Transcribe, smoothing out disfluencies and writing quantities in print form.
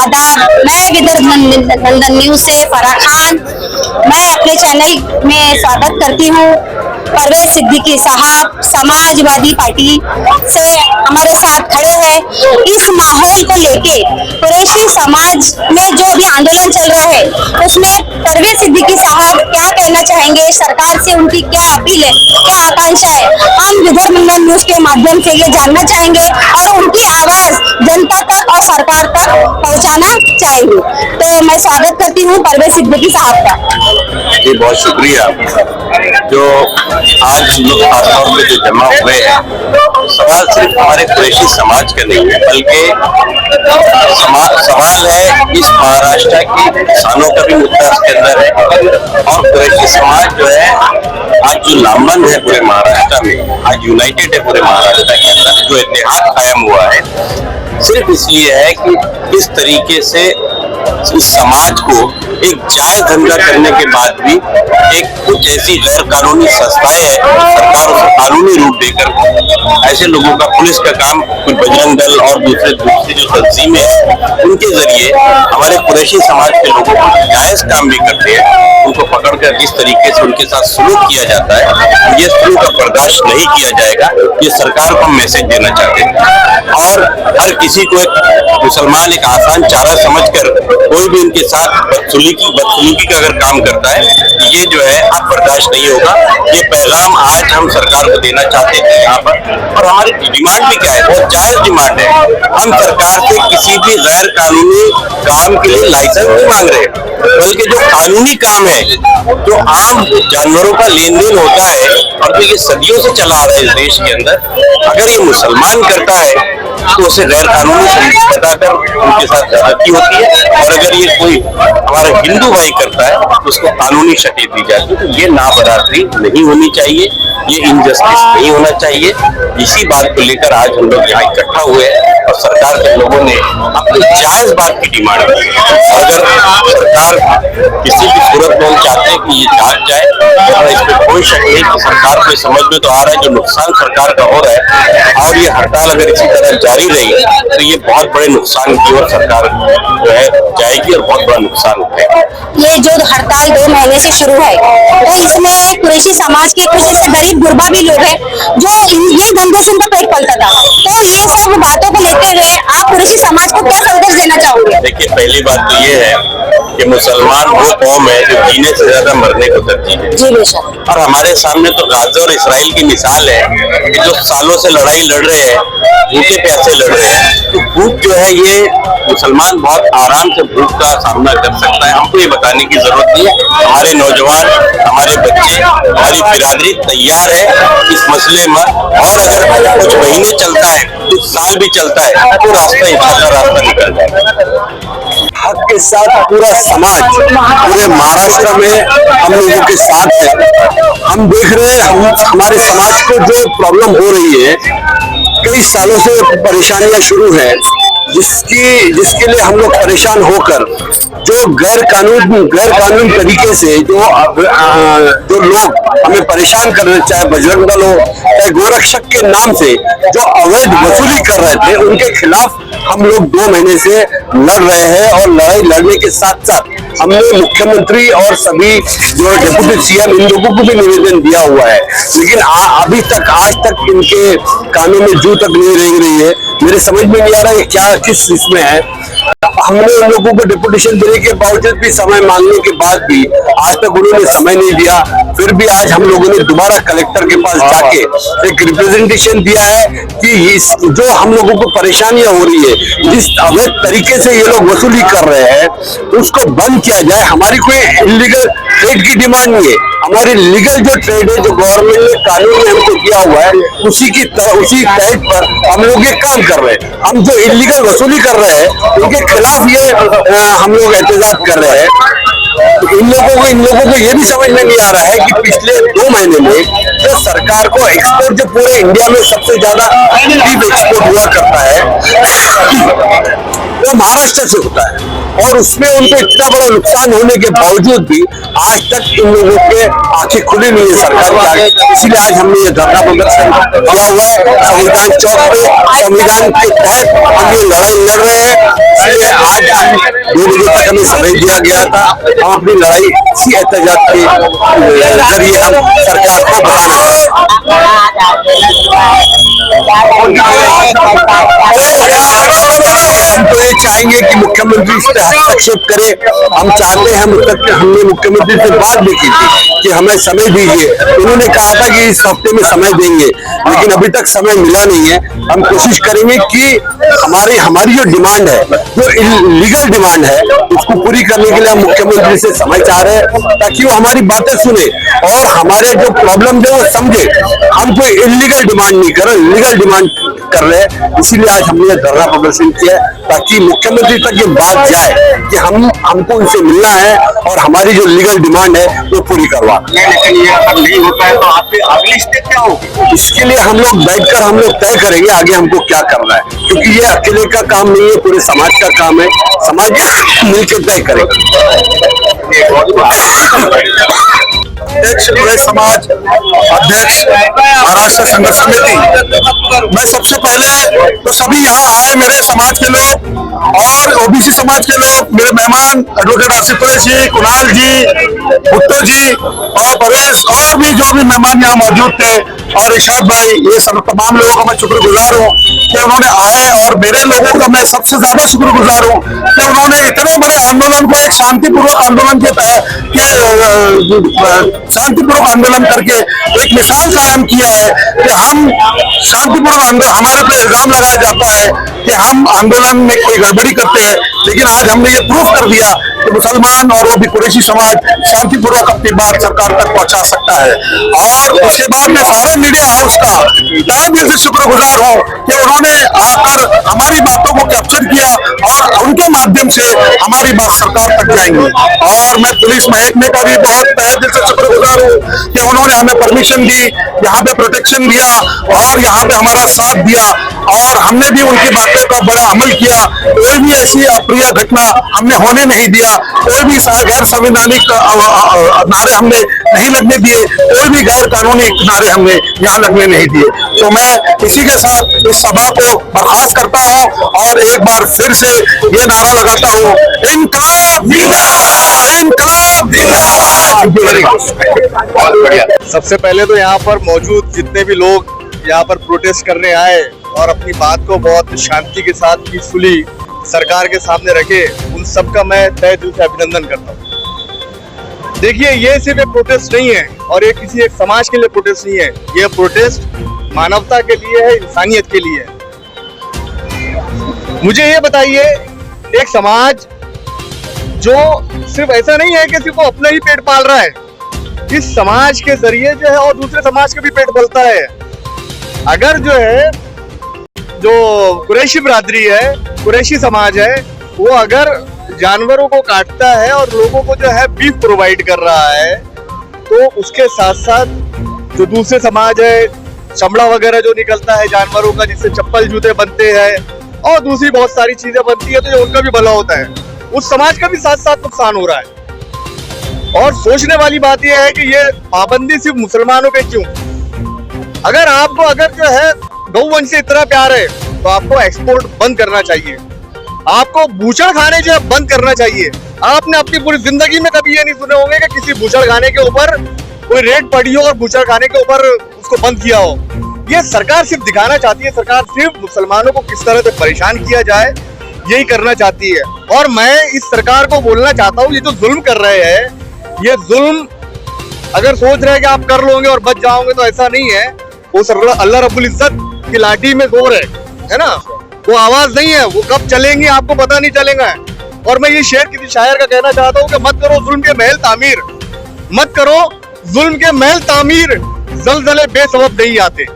आदाब। मैं विदर्भ नंदन न्यूज से फराह खान। मैं अपने चैनल में स्वागत करती हूँ। परवेज सिद्दीकी साहब समाजवादी पार्टी से हमारे साथ खड़े हैं। इस माहौल को लेके कुरैशी समाज में जो भी आंदोलन चल रहा है उसमें परवेज सिद्दीकी साहब क्या कहना चाहेंगे, सरकार से उनकी क्या अपील है, क्या आकांक्षा है, हम विदर्भ नंदन न्यूज के माध्यम से ये जानना चाहेंगे और उनकी आवाज जनता तक और सरकार तक पहुंचाना चाहेंगे। तो मैं स्वागत करती हूँ परवेज सिद्दीकी साहब का। जी बहुत शुक्रिया। जो आज हम लोग खासतौर पे जो जमा हुए हैं, सवाल सिर्फ हमारे कुरैशी समाज का नहीं है, बल्कि सवाल है इस महाराष्ट्र के किसानों का भी मुद्दा इसके अंदर है। और कुरैशी समाज जो है आज जो लामबंद है पूरे महाराष्ट्र में, आज यूनाइटेड है पूरे महाराष्ट्र के अंदर, जो इतिहाद कायम हुआ है सिर्फ इसलिए है कि इस तरीके से इस समाज को एक जायज धंधा करने के बाद भी एक कुछ ऐसी गैर कानूनी संस्थाएं हैं, सरकार उसे कानूनी रूप देकर ऐसे लोगों का, पुलिस का काम, कुछ बजरंग दल और दूसरी जो तंजीमें हैं उनके जरिए हमारे कुरैशी समाज के लोगों को जायज काम भी करते हैं, उनको पकड़कर जिस तरीके से उनके साथ सलूक किया जाता है, ये सलूक का बर्दाश्त नहीं किया जाएगा। ये सरकार को हम मैसेज देना चाहते हैं। और हर किसी को एक मुसलमान एक आसान चारा समझकर कोई भी उनके साथ बदसलूकी का अगर काम करता है, ये जो है अब बर्दाश्त नहीं होगा। ये पैगाम आज हम सरकार को देना चाहते थे यहाँ पर। और हमारी डिमांड भी क्या है, बहुत जायज डिमांड है। हम सरकार से किसी भी गैर कानूनी काम के लिए लाइसेंस नहीं मांग रहे, बल्कि जो कानूनी काम है, जो आम जानवरों का लेन देन होता है और जो ये सदियों से चला आ रहा है इस देश के अंदर, अगर ये मुसलमान करता है तो उसे गैर कानूनी संदेश बताकर उनके साथ ज्यादती होती है। और अगर ये कोई हमारा हिंदू भाई करता है तो उसको कानूनी शक्ति दी जाती है। तो ये नाबराबरी नहीं होनी चाहिए, ये इनजस्टिस नहीं होना चाहिए। इसी बात को लेकर आज हम लोग यहाँ इकट्ठा हुए हैं और सरकार के लोगों ने अपनी जायज बात की डिमांड की। अगर सरकार किसी भी सूरत में हम चाहते हैं कि ये जांच जाए, और इसमें कोई शक नहीं कि सरकार को समझ में तो आ रहा है जो नुकसान सरकार का हो रहा है, और ये हड़ताल अगर इसी तरह जारी रही तो ये बहुत बड़े नुकसान की ओर सरकार जो है जाएगी और बहुत बड़ा नुकसान उठेगा। ये जो हड़ताल 2 महीने से शुरू है, तो इसमें कुरैशी समाज के कुछ ऐसे गरीब गुरबा भी लोग हैं जो ये धंधे से उनका पेट पलता था। तो ये सब बातों को लेते हुए आप कुरैशी समाज को क्या संदेश देना चाहोगे? देखिए, पहली बात तो ये है कि मुसलमान वो कौम है जो जीने से ज्यादा मरने को तरजीह है। जी बेशक। और हमारे सामने तो गाजा और इसराइल की मिसाल है कि जो सालों से लड़ाई लड़ रहे हैं, भूखे प्यासे लड़ रहे हैं। तो भूख जो है, ये मुसलमान बहुत आराम से भूख का सामना कर सकता है। हमको ये बताने की जरूरत नहीं है। हमारे नौजवान, हमारे बच्चे, हमारी बिरादरी तैयार है इस मसले में। और अगर कुछ महीने चलता है, कुछ साल भी चलता है, तो रास्ता इंशाअल्लाह रास्ता निकल जाएगा। हक के साथ पूरा समाज पूरे महाराष्ट्र में हम लोगों के साथ है। हम देख रहे हैं हमारे समाज को जो प्रॉब्लम हो रही है, कई सालों से परेशानियां शुरू है, जिसके लिए हम लोग परेशान होकर जो गैर कानूनी तरीके से जो लोग हमें परेशान कर रहे, चाहे बजरंग दल हो, चाहे गोरक्षक के नाम से जो अवैध वसूली कर रहे थे, उनके खिलाफ हम लोग 2 महीने से लड़ रहे हैं। और लड़ाई लड़ने के साथ साथ हमने मुख्यमंत्री और सभी जो डिप्टी सीएम, इन लोगों को भी निवेदन दिया हुआ है, लेकिन अभी तक आज तक इनके कानों में जू तक नहीं रेंग रही है। मेरे समझ में नहीं आ रहा है क्या किस इसमें है। हमने उन लोगों को डिपुटेशन देने के बावजूद भी, समय मांगने के बाद भी आज तक उन्होंने समय नहीं दिया। फिर भी आज हम लोगों ने दोबारा कलेक्टर के पास जाके एक रिप्रेजेंटेशन दिया है कि जो हम लोगों को परेशानियां हो रही है, जिस अवैध तरीके से ये लोग वसूली कर रहे हैं, उसको बंद किया जाए। हमारी कोई इलीगल ट्रेड की डिमांड नहीं है, हमारी लीगल जो ट्रेड है, जो गवर्नमेंट ने कानून में हमको दिया हुआ है, उसी तहत पर हम लोग ये काम कर रहे हैं। हम जो इलीगल वसूली कर रहे हैं, उनके खिलाफ ये हम लोग एहतजाज कर रहे हैं। इन लोगों को ये भी समझ में नहीं आ रहा है कि पिछले 2 महीने में जो सरकार को एक्सपोर्ट, जो पूरे इंडिया में सबसे ज्यादा बीफ एक्सपोर्ट हुआ करता है, वो महाराष्ट्र से होता है। और उसमें उनको इतना बड़ा नुकसान होने के बावजूद भी आज तक इन लोगों के आंखें खुली नहीं है सरकार के आगे। इसीलिए आज हमने ये धरना प्रदर्शन किया हुआ है संविधान चौक पे। संविधान के तहत हम ये लड़ाई लड़ रहे हैं। इसलिए आज हम 2 बजे तक हमें समय दिया गया था। हम अपनी लड़ाई इसी एहतजाज के जरिए हम सरकार को बताना हम तो ये चाहेंगे कि मुख्यमंत्री इस पर हस्तक्षेप करे। हम चाहते हैं, हमने मुख्यमंत्री से बात भी की थी कि हमें समय दीजिए। उन्होंने कहा था कि इस हफ्ते में समय देंगे, लेकिन अभी तक समय मिला नहीं है। हम कोशिश करेंगे कि हमारी जो डिमांड है, जो लीगल डिमांड है, उसको पूरी करने के लिए हम मुख्यमंत्री से समय चाह रहे हैं ताकि वो हमारी बातें सुने और हमारे जो प्रॉब्लम है वो समझे। हम कोई इलीगल डिमांड नहीं कर रहे, लीगल डिमांड कर रहे हैं। इसीलिए आज हमने धरना प्रदर्शन किया ताकि मुख्यमंत्री तक ये बात जाए कि हमको उनसे मिलना है और हमारी जो लीगल डिमांड है वो पूरी करवा। लेकिन ये अगर नहीं होता है तो आपकी अगली स्टेप क्या होगी? इसके लिए हम लोग बैठकर हम लोग तय करेंगे आगे हमको क्या करना है, क्योंकि ये अकेले का काम नहीं है, पूरे समाज का काम है। समाज मिलकर तय करेगा। अध्यक्ष प्रदेश समाज अध्यक्ष महाराष्ट्र संघर्ष समिति। मैं सबसे पहले तो सभी यहाँ आए मेरे समाज के लोग और ओबीसी समाज के लोग, मेरे मेहमान एडवोकेट आसिफ जी, कुणाल जी, भुट्टो जी और परेश और भी जो भी मेहमान यहाँ मौजूद थे और इरशाद भाई, ये सब तमाम लोगों का मैं शुक्रगुजार हूँ कि उन्होंने आए। और मेरे लोगों का मैं सबसे ज्यादा शुक्रगुजार हूँ कि उन्होंने इतने बड़े आंदोलन को एक शांतिपूर्वक आंदोलन के शांतिपूर्वक आंदोलन करके एक मिसाल कायम किया है कि हम शांतिपूर्वक आंदोलन, हमारे पे इल्जाम लगाया जाता है कि हम आंदोलन में कोई गड़बड़ी करते हैं, लेकिन आज हमने ये प्रूफ कर दिया कि मुसलमान और वो भी कुरैशी समाज शांतिपूर्वक अपनी बात सरकार तक पहुंचा सकता है। और उसके बाद में सारे मीडिया हाउस का तहे दिल से शुक्रगुजार हूँ कि उन्होंने आकर हमारी बातों को कैप्चर किया और उनके माध्यम से हमारी बात सरकार तक जाएंगी। और मैं पुलिस महकमे का भी बहुत तहे दिल से शुक्रगुजार हूँ कि उन्होंने हमें परमिशन दी, यहाँ पे प्रोटेक्शन दिया और यहाँ पे हमारा साथ दिया और हमने भी उनकी बातों का बड़ा अमल किया। कोई भी ऐसी अप्रिय घटना हमने होने नहीं दिया, कोई भी गैर संवैधानिक नारे हमने नहीं लगने दिए, कोई भी गैर कानूनी नारे हमने यहाँ लगने नहीं दिए। तो मैं इसी के साथ इस सभा को बर्खास्त करता हूँ और एक बार फिर से ये नारा लगाता हूँ, इनकलाब जिंदाबाद, इनकलाब जिंदाबाद। बहुत बढ़िया। सबसे पहले तो यहाँ पर मौजूद जितने भी लोग यहाँ पर प्रोटेस्ट करने आए और अपनी बात को बहुत शांति के साथ पीसफुली सरकार के सामने रखे, उन सब का मैं तहे दिल से अभिनंदन करता हूँ। देखिए, ये सिर्फ एक प्रोटेस्ट नहीं है और ये किसी एक समाज के लिए प्रोटेस्ट नहीं है, ये प्रोटेस्ट मानवता के लिए है, इंसानियत के लिए है। मुझे ये बताइए, एक समाज जो सिर्फ ऐसा नहीं है कि सिर्फ वो अपना ही पेट पाल रहा है, इस समाज के जरिए जो है और दूसरे समाज का भी पेट पलता है। अगर जो है जो कुरैशी बिरादरी है, कुरैशी समाज है, वो अगर जानवरों को काटता है और लोगों को जो है बीफ प्रोवाइड कर रहा है, तो उसके साथ साथ जो दूसरे समाज है, चमड़ा वगैरह जो निकलता है जानवरों का, जिससे चप्पल जूते बनते हैं और दूसरी बहुत सारी चीजें बनती है, तो जो उनका भी भला होता है, उस समाज का भी साथ साथ नुकसान हो रहा है। और सोचने वाली बात यह है कि ये पाबंदी सिर्फ मुसलमानों पे क्यों? अगर आपको अगर जो है गौवंश से इतना प्यार है तो आपको एक्सपोर्ट बंद करना चाहिए, आपको बूचड़ खाने जो है बंद करना चाहिए। आपने अपनी पूरी जिंदगी में कभी ये नहीं सुने होंगे कि किसी बूचड़ खाने के ऊपर कोई रेड पड़ी हो और बूचड़ खाने के ऊपर उसको बंद किया हो। ये सरकार सिर्फ दिखाना चाहती है, सरकार सिर्फ मुसलमानों को किस तरह से परेशान किया जाए यही करना चाहती है। और मैं इस सरकार को बोलना चाहता हूँ, ये जो जुल्म कर रहे हैं, ये जुल्म अगर सोच रहे हैं कि आप कर लोगे और बच जाओगे, तो ऐसा नहीं है। वो सरकार अल्लाह रब्बुल इज्जत की लाठी में जोर है ना, वो आवाज नहीं है, वो कब चलेंगी आपको पता नहीं चलेगा। और मैं ये शेर किसी शायर का कहना चाहता हूँ कि मत करो जुल्म के महल तामीर, मत करो जुल्म के महल तामीर, जलजले बेसबब नहीं आते।